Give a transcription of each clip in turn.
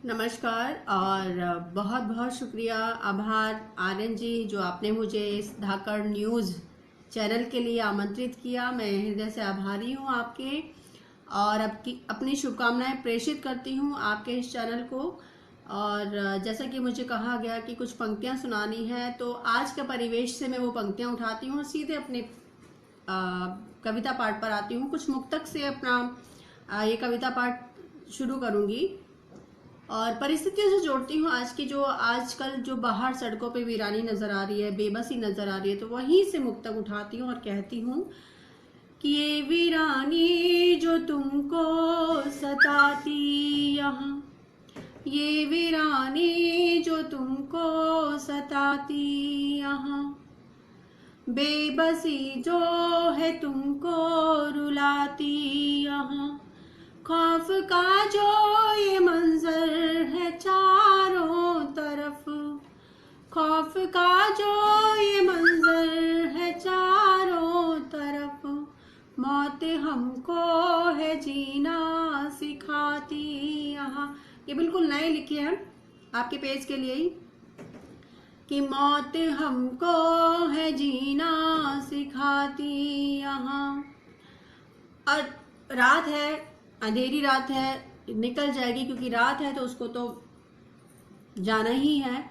नमस्कार और बहुत बहुत शुक्रिया, आभार आर्यन जी, जो आपने मुझे इस धाकड़ न्यूज़ चैनल के लिए आमंत्रित किया। मैं हृदय से आभारी हूँ आपके, और अपनी शुभकामनाएं प्रेषित करती हूँ आपके इस चैनल को। और जैसा कि मुझे कहा गया कि कुछ पंक्तियाँ सुनानी है, तो आज के परिवेश से मैं वो पंक्तियाँ उठाती हूँ और सीधे अपने कविता पाठ पर आती हूँ। कुछ मुक्तक से अपना ये कविता पाठ शुरू करूँगी और परिस्थितियों से जोड़ती हूँ। आज की जो आजकल जो बाहर सड़कों पे वीरानी नजर आ रही है, बेबसी नजर आ रही है, तो वहीं से मुक्तक उठाती हूँ और कहती हूँ कि ये वीरानी जो तुमको सताती यहाँ, ये वीरानी जो तुमको सताती यहाँ, बेबसी जो है तुमको रुलाती यहाँ, खौफ का जो ये मंजर है चारों तरफ, खौफ का जो ये मंजर है चारों तरफ, मौत हमको है जीना सिखाती यहाँ। ये बिल्कुल नए लिखे हैं आपके पेज के लिए ही, कि मौत हमको है जीना सिखाती यहाँ। और रात है, अंधेरी रात है, निकल जाएगी, क्योंकि रात है तो उसको तो जाना ही है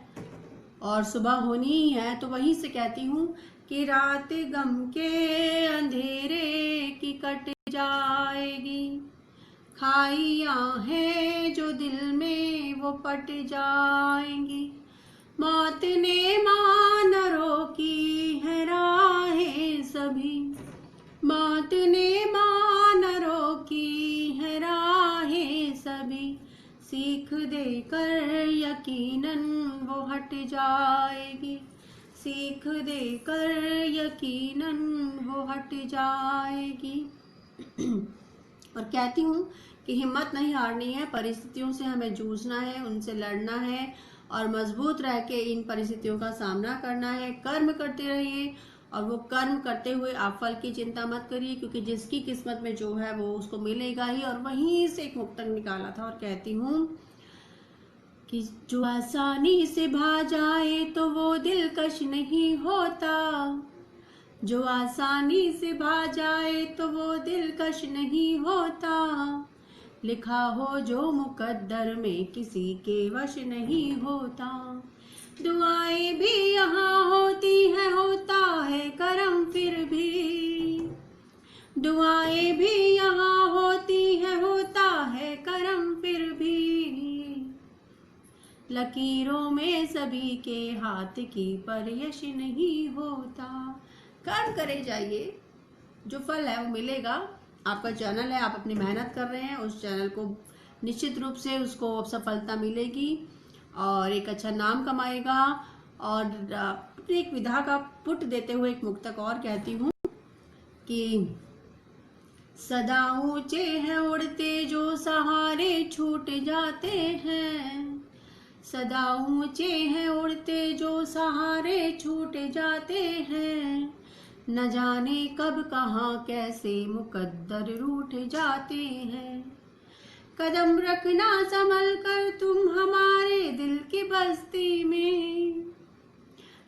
और सुबह होनी ही है। तो वहीं से कहती हूँ कि रात गम के अंधेरे की कट जाएगी, खाइयाँ हैं जो दिल में वो पट जाएंगी, मौत ने मान रोकी है राहें सभी, मौत ने मान रोकी है राहें सभी, सीख देकर यकीनन वो हट जाएगी, सीख देकर यकीनन वो हट जाएगी। और कहती हूँ कि हिम्मत नहीं हारनी है, परिस्थितियों से हमें जूझना है, उनसे लड़ना है और मजबूत रह के इन परिस्थितियों का सामना करना है। कर्म करते रहिए और वो कर्म करते हुए आप फल की चिंता मत करिए, क्योंकि जिसकी किस्मत में जो है वो उसको मिलेगा ही। और वहीं से एक मुक्तक निकाला था और कहती हूँ कि जो आसानी से भा जाए तो वो दिलकश नहीं होता, जो आसानी से भा जाए तो वो दिलकश नहीं होता, लिखा हो जो मुकद्दर में किसी के वश नहीं होता, दुआएं भी यहाँ होती है, होता है करम फिर भी, दुआएं भी यहाँ होती है, होता है करम फिर भी, लकीरों में सभी के हाथ की पर यश नहीं होता। कर्म करे जाइए, जो फल है वो मिलेगा। आपका चैनल है, आप अपनी मेहनत कर रहे हैं, उस चैनल को निश्चित रूप से उसको सफलता मिलेगी और एक अच्छा नाम कमाएगा। और एक विधा का पुट देते हुए एक मुक्तक और कहती हूँ कि सदा ऊंचे हैं उड़ते जो सहारे छूट जाते हैं, सदा ऊंचे हैं उड़ते जो सहारे छूट जाते हैं, न जाने कब कहाँ कैसे मुकद्दर रूठ जाते हैं, कदम रखना संभल कर तुम हमारे दिल की बस्ती में,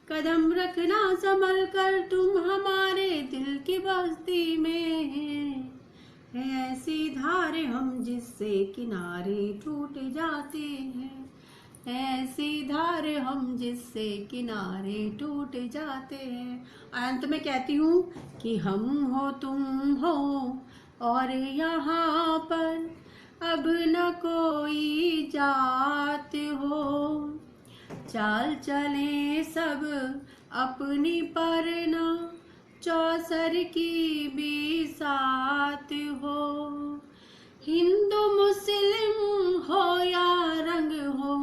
कदम रखना संभल कर तुम हमारे दिल की बस्ती में, ऐसी धार हम जिससे किनारे टूट जाते हैं, ऐसी धार हम जिससे किनारे टूट जाते हैं। अंत में कहती हूँ कि हम हो तुम हो और यहाँ पर अब न कोई जात हो, चाल चले सब अपनी पर न चौसर की भी साथ हो, हिंदू मुस्लिम हो या रंग हो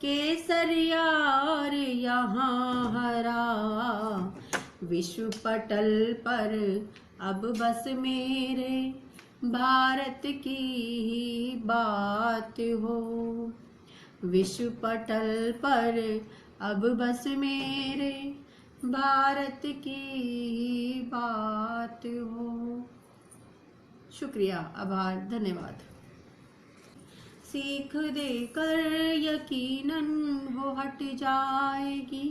केसरिया और यहाँ हरा, विश्व पटल पर अब बस मेरे भारत की ही बात हो, विश्व पटल पर अब बस मेरे भारत की ही बात हो। शुक्रिया, आभार, धन्यवाद। सीख देकर यकीनन वो हट जाएगी।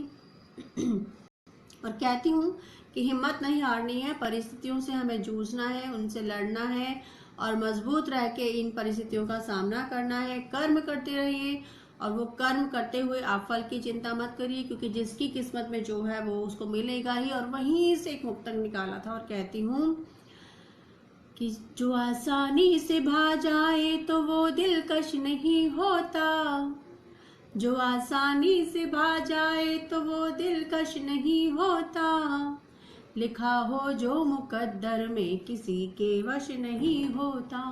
और कहती हूँ कि हिम्मत नहीं हारनी है, परिस्थितियों से हमें जूझना है, उनसे लड़ना है और मजबूत रह के इन परिस्थितियों का सामना करना है। कर्म करते रहिए और वो कर्म करते हुए आप फल की चिंता मत करिए, क्योंकि जिसकी किस्मत में जो है वो उसको मिलेगा ही। और वहीं से एक मुक्तक निकाला था और कहती हूँ कि जो आसानी से भा जाए तो वो दिलकश नहीं होता, जो आसानी से भा जाए तो वो दिलकश नहीं होता, लिखा हो जो मुकद्दर में किसी के वश नहीं होता।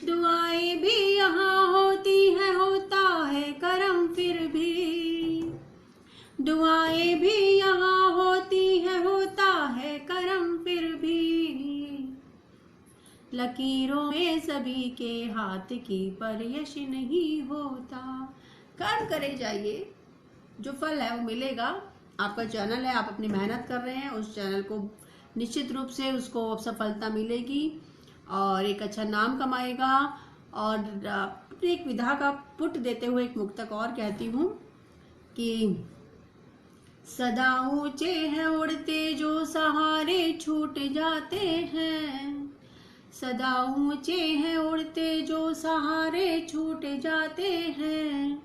दुआएं भी यहाँ होती है, होता है करम फिर भी, दुआएं भी यहाँ होती है, होता है करम फिर भी, लकीरों में सभी के हाथ की पर यश नहीं होता। कर्म करे जाइए, जो फल है वो मिलेगा। आपका चैनल है, आप अपनी मेहनत कर रहे हैं, उस चैनल को निश्चित रूप से उसको सफलता मिलेगी और एक अच्छा नाम कमाएगा। और अपनी एक विधा का पुट देते हुए एक मुक्तक और कहती हूँ कि सदा ऊंचे हैं उड़ते जो सहारे छूट जाते हैं, सदा ऊंचे हैं उड़ते जो सहारे छूट जाते हैं,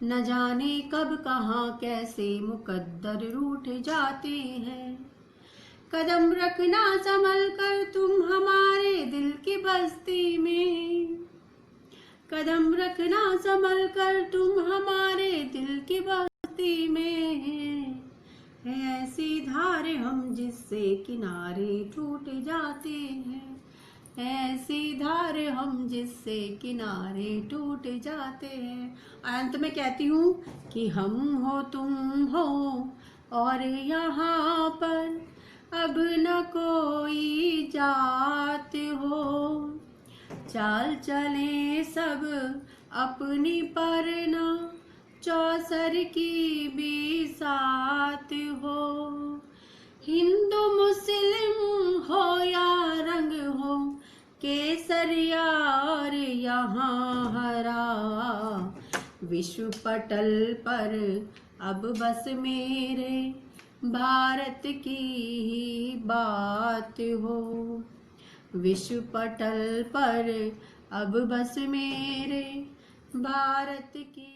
न जाने कब कहाँ कैसे मुकद्दर रूठ जाते हैं। कदम रखना संभल कर तुम हमारे दिल की बस्ती में, कदम रखना संभल कर तुम हमारे दिल की बस्ती में, है ऐसी धार हम जिससे किनारे टूट जाते हैं, ऐसी धार हम जिससे किनारे टूट जाते हैं। अंत में कहती हूँ कि हम हो तुम हो और यहाँ पर अब न कोई जात हो, चाल चले सब अपनी पर न चौसर की भी साथ हो, हिंदू मुस्लिम हो या रंग हो केसरिया और यहाँ हरा, विश्व पटल पर अब बस मेरे भारत की ही बात हो, विश्व पटल पर अब बस मेरे भारत की